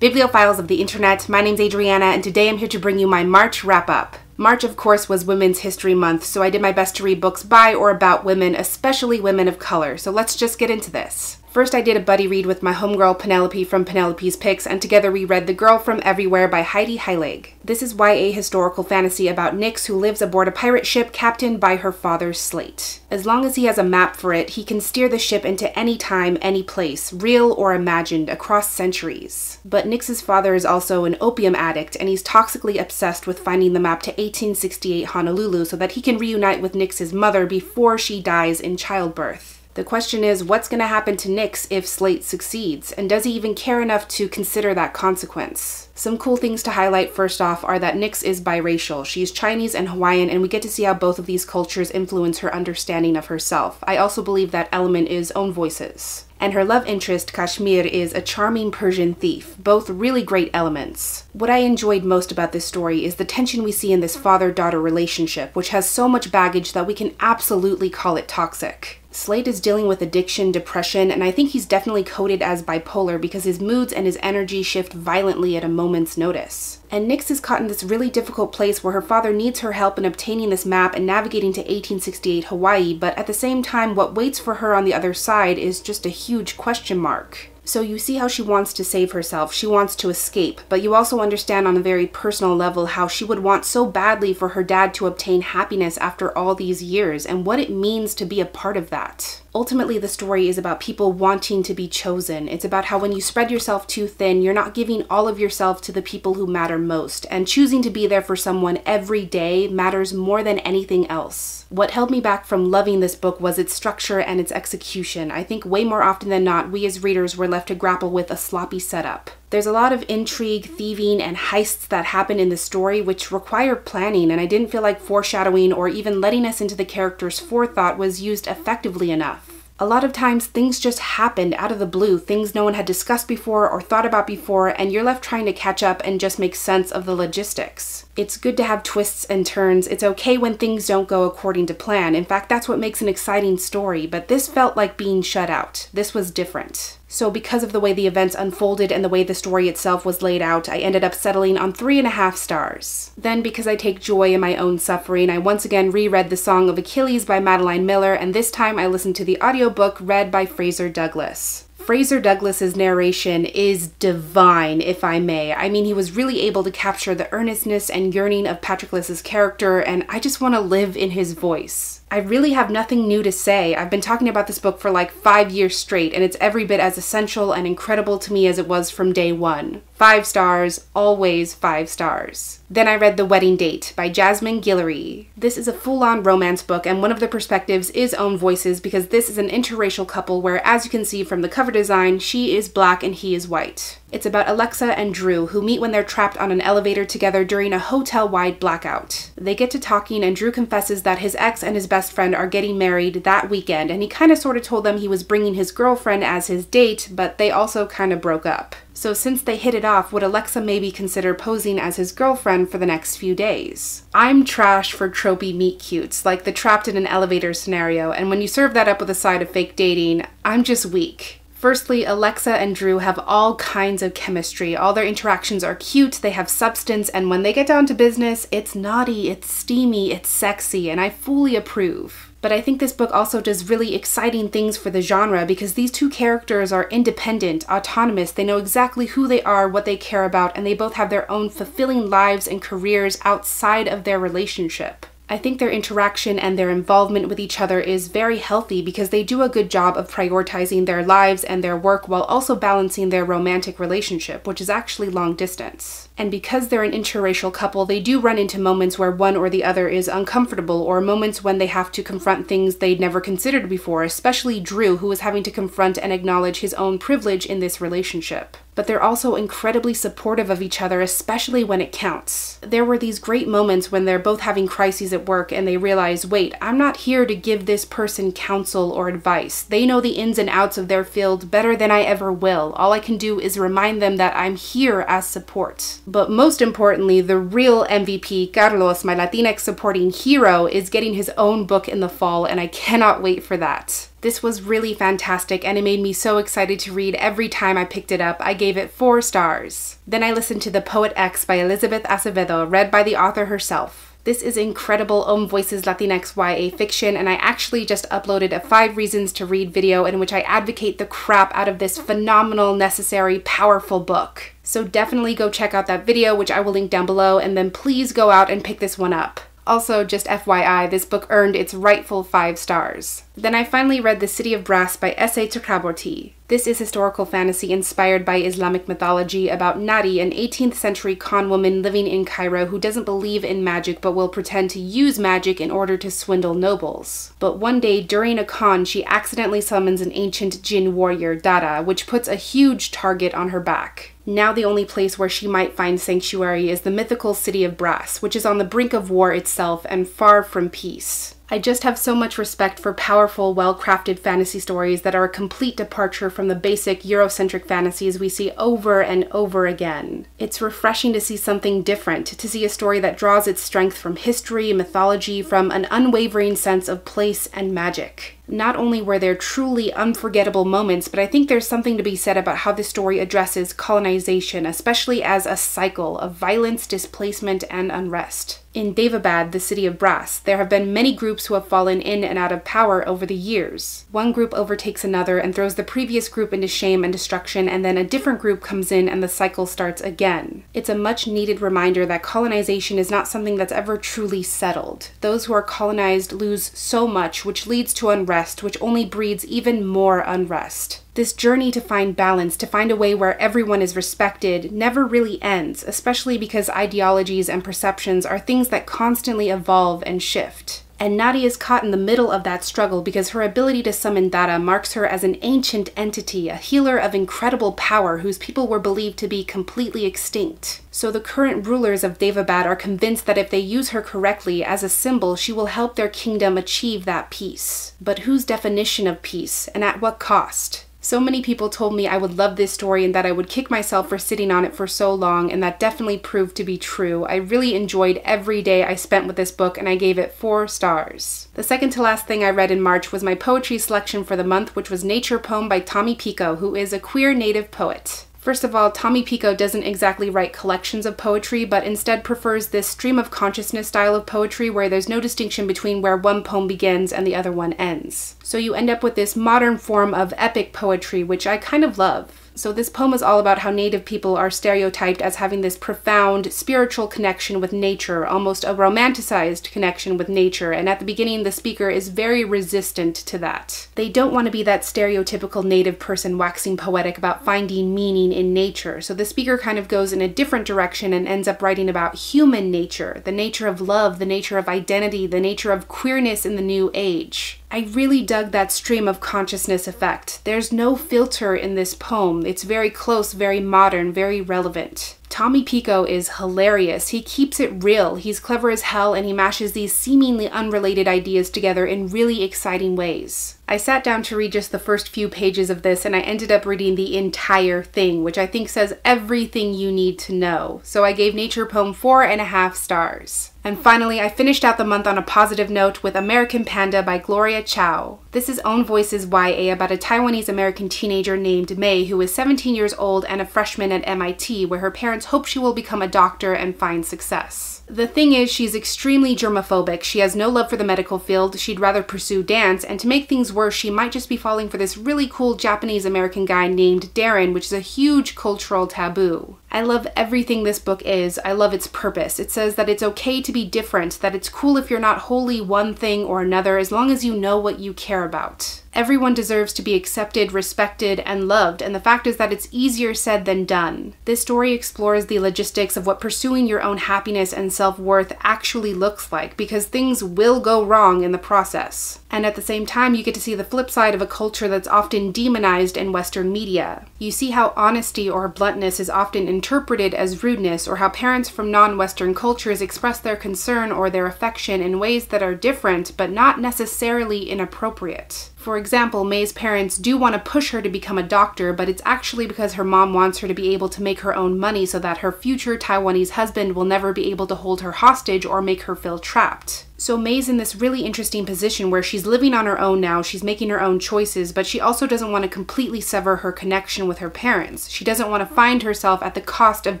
Bibliophiles of the internet, my name's Adriana, and today I'm here to bring you my March wrap-up. March, of course, was Women's History Month, so I did my best to read books by or about women, especially women of color, so let's just get into this. First, I did a buddy read with my homegirl Penelope from Penelope's Picks, and together we read The Girl from Everywhere by Heidi Heilig. This is YA historical fantasy about Nyx, who lives aboard a pirate ship captained by her father's slate. As long as he has a map for it, he can steer the ship into any time, any place, real or imagined, across centuries. But Nyx's father is also an opium addict, and he's toxically obsessed with finding the map to 1868 Honolulu so that he can reunite with Nyx's mother before she dies in childbirth. The question is, what's going to happen to Nyx if Slate succeeds, and does he even care enough to consider that consequence? Some cool things to highlight first off are that Nyx is biracial. She's Chinese and Hawaiian, and we get to see how both of these cultures influence her understanding of herself. I also believe that element is own voices. And her love interest, Kashmir, is a charming Persian thief, both really great elements. What I enjoyed most about this story is the tension we see in this father-daughter relationship, which has so much baggage that we can absolutely call it toxic. Slate is dealing with addiction, depression, and I think he's definitely coded as bipolar because his moods and his energy shift violently at a moment's notice. And Nyx is caught in this really difficult place where her father needs her help in obtaining this map and navigating to 1868 Hawaii, but at the same time, what waits for her on the other side is just a huge question mark. So you see how she wants to save herself, she wants to escape, but you also understand on a very personal level how she would want so badly for her dad to obtain happiness after all these years and what it means to be a part of that. Ultimately, the story is about people wanting to be chosen. It's about how when you spread yourself too thin, you're not giving all of yourself to the people who matter most, and choosing to be there for someone every day matters more than anything else. What held me back from loving this book was its structure and its execution. I think way more often than not, we as readers were left to grapple with a sloppy setup. There's a lot of intrigue, thieving, and heists that happen in the story which require planning, and I didn't feel like foreshadowing or even letting us into the characters' forethought was used effectively enough. A lot of times things just happened out of the blue, things no one had discussed before or thought about before, and you're left trying to catch up and just make sense of the logistics. It's good to have twists and turns. It's okay when things don't go according to plan. In fact, that's what makes an exciting story, but this felt like being shut out. This was different. So because of the way the events unfolded and the way the story itself was laid out, I ended up settling on 3.5 stars. Then, because I take joy in my own suffering, I once again reread The Song of Achilles by Madeline Miller, and this time I listened to the audiobook read by Fraser Douglas. Fraser Douglas's narration is divine, if I may. I mean, he was really able to capture the earnestness and yearning of Patroclus's character, and I just want to live in his voice. I really have nothing new to say. I've been talking about this book for like 5 years straight, and it's every bit as essential and incredible to me as it was from day one. 5 stars, always 5 stars. Then I read The Wedding Date by Jasmine Guillory. This is a full-on romance book, and one of the perspectives is own voices because this is an interracial couple where, as you can see from the cover design, she is black and he is white. It's about Alexa and Drew, who meet when they're trapped on an elevator together during a hotel-wide blackout. They get to talking, and Drew confesses that his ex and his best friend are getting married that weekend, and he kind of sort of told them he was bringing his girlfriend as his date, but they also kind of broke up. So since they hit it off, would Alexa maybe consider posing as his girlfriend for the next few days? I'm trash for tropey meet-cutes, like the trapped in an elevator scenario, and when you serve that up with a side of fake dating, I'm just weak. Firstly, Alexa and Drew have all kinds of chemistry. All their interactions are cute, they have substance, and when they get down to business, it's naughty, it's steamy, it's sexy, and I fully approve. But I think this book also does really exciting things for the genre because these two characters are independent, autonomous, they know exactly who they are, what they care about, and they both have their own fulfilling lives and careers outside of their relationship. I think their interaction and their involvement with each other is very healthy because they do a good job of prioritizing their lives and their work while also balancing their romantic relationship, which is actually long distance. And because they're an interracial couple, they do run into moments where one or the other is uncomfortable, or moments when they have to confront things they'd never considered before, especially Drew, who is having to confront and acknowledge his own privilege in this relationship. But they're also incredibly supportive of each other, especially when it counts. There were these great moments when they're both having crises at work and they realize, wait, I'm not here to give this person counsel or advice. They know the ins and outs of their field better than I ever will. All I can do is remind them that I'm here as support. But most importantly, the real MVP, Carlos, my Latinx supporting hero, is getting his own book in the fall, and I cannot wait for that. This was really fantastic and it made me so excited to read every time I picked it up. I gave it 4 stars. Then I listened to The Poet X by Elizabeth Acevedo, read by the author herself. This is incredible Voices Latinx YA fiction, and I actually just uploaded a 5 reasons to read video in which I advocate the crap out of this phenomenal, necessary, powerful book. So definitely go check out that video, which I will link down below, and then please go out and pick this one up. Also, just FYI, this book earned its rightful 5 stars. Then I finally read The City of Brass by S.A. Chakraborty. This is historical fantasy inspired by Islamic mythology about Nadi, an 18th century con woman living in Cairo who doesn't believe in magic but will pretend to use magic in order to swindle nobles. But one day during a con, she accidentally summons an ancient jinn warrior, Dada, which puts a huge target on her back. Now the only place where she might find sanctuary is the mythical City of Brass, which is on the brink of war itself and far from peace. I just have so much respect for powerful, well-crafted fantasy stories that are a complete departure from the basic Eurocentric fantasies we see over and over again. It's refreshing to see something different, to see a story that draws its strength from history, mythology, from an unwavering sense of place and magic. Not only were there truly unforgettable moments, but I think there's something to be said about how this story addresses colonization, especially as a cycle of violence, displacement, and unrest. In Daevabad, the City of Brass, there have been many groups who have fallen in and out of power over the years. One group overtakes another and throws the previous group into shame and destruction, and then a different group comes in and the cycle starts again. It's a much needed reminder that colonization is not something that's ever truly settled. Those who are colonized lose so much, which leads to unrest, which only breeds even more unrest. This journey to find balance, to find a way where everyone is respected, never really ends, especially because ideologies and perceptions are things that constantly evolve and shift. And Nadia is caught in the middle of that struggle because her ability to summon Dada marks her as an ancient entity, a healer of incredible power whose people were believed to be completely extinct. So the current rulers of Daevabad are convinced that if they use her correctly as a symbol, she will help their kingdom achieve that peace. But whose definition of peace, and at what cost? So many people told me I would love this story and that I would kick myself for sitting on it for so long, and that definitely proved to be true. I really enjoyed every day I spent with this book, and I gave it 4 stars. The second to last thing I read in March was my poetry selection for the month, which was Nature Poem by Tommy Pico, who is a queer native poet. First of all, Tommy Pico doesn't exactly write collections of poetry, but instead prefers this stream of consciousness style of poetry where there's no distinction between where one poem begins and the other one ends. So you end up with this modern form of epic poetry, which I kind of love. So this poem is all about how Native people are stereotyped as having this profound spiritual connection with nature, almost a romanticized connection with nature, and at the beginning the speaker is very resistant to that. They don't want to be that stereotypical Native person waxing poetic about finding meaning in nature, so the speaker kind of goes in a different direction and ends up writing about human nature, the nature of love, the nature of identity, the nature of queerness in the new age. I really dug that stream of consciousness effect. There's no filter in this poem. It's very close, very modern, very relevant. Tommy Pico is hilarious. He keeps it real. He's clever as hell, and he mashes these seemingly unrelated ideas together in really exciting ways. I sat down to read just the first few pages of this, and I ended up reading the entire thing, which I think says everything you need to know. So I gave Nature Poem 4.5 stars. And finally, I finished out the month on a positive note with American Panda by Gloria Chow. This is Own Voices YA about a Taiwanese-American teenager named May who is 17 years old and a freshman at MIT, where her parents hope she will become a doctor and find success. The thing is, she's extremely germophobic. She has no love for the medical field. She'd rather pursue dance, and to make things worse, she might just be falling for this really cool Japanese-American guy named Darren, which is a huge cultural taboo. I love everything this book is. I love its purpose. It says that it's okay to be different, that it's cool if you're not wholly one thing or another, as long as you know what you care about. Everyone deserves to be accepted, respected, and loved, and the fact is that it's easier said than done. This story explores the logistics of what pursuing your own happiness and self-worth actually looks like, because things will go wrong in the process. And at the same time, you get to see the flip side of a culture that's often demonized in Western media. You see how honesty or bluntness is often interpreted as rudeness, or how parents from non-Western cultures express their concern or their affection in ways that are different, but not necessarily inappropriate. For example, May's parents do want to push her to become a doctor, but it's actually because her mom wants her to be able to make her own money so that her future Taiwanese husband will never be able to hold her hostage or make her feel trapped. So May's in this really interesting position where she's living on her own now, she's making her own choices, but she also doesn't want to completely sever her connection with her parents. She doesn't want to find herself at the cost of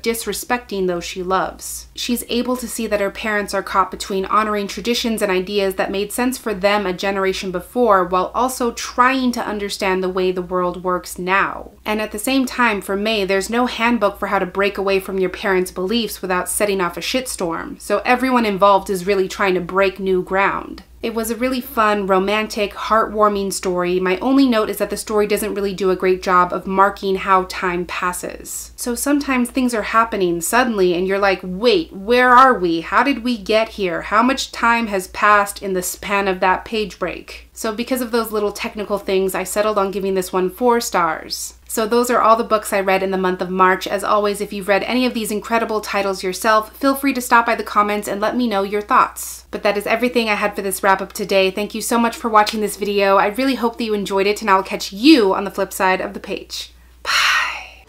disrespecting those she loves. She's able to see that her parents are caught between honoring traditions and ideas that made sense for them a generation before, while also trying to understand the way the world works now. And at the same time, for May, there's no handbook for how to break away from your parents' beliefs without setting off a shitstorm, so everyone involved is really trying to break new ground. It was a really fun, romantic, heartwarming story. My only note is that the story doesn't really do a great job of marking how time passes. So sometimes things are happening suddenly and you're like, wait, where are we? How did we get here? How much time has passed in the span of that page break? So because of those little technical things, I settled on giving this one 4 stars. So those are all the books I read in the month of March. As always, if you've read any of these incredible titles yourself, feel free to stop by the comments and let me know your thoughts. But that is everything I had for this wrap up today. Thank you so much for watching this video. I really hope that you enjoyed it, and I'll catch you on the flip side of the page. Bye!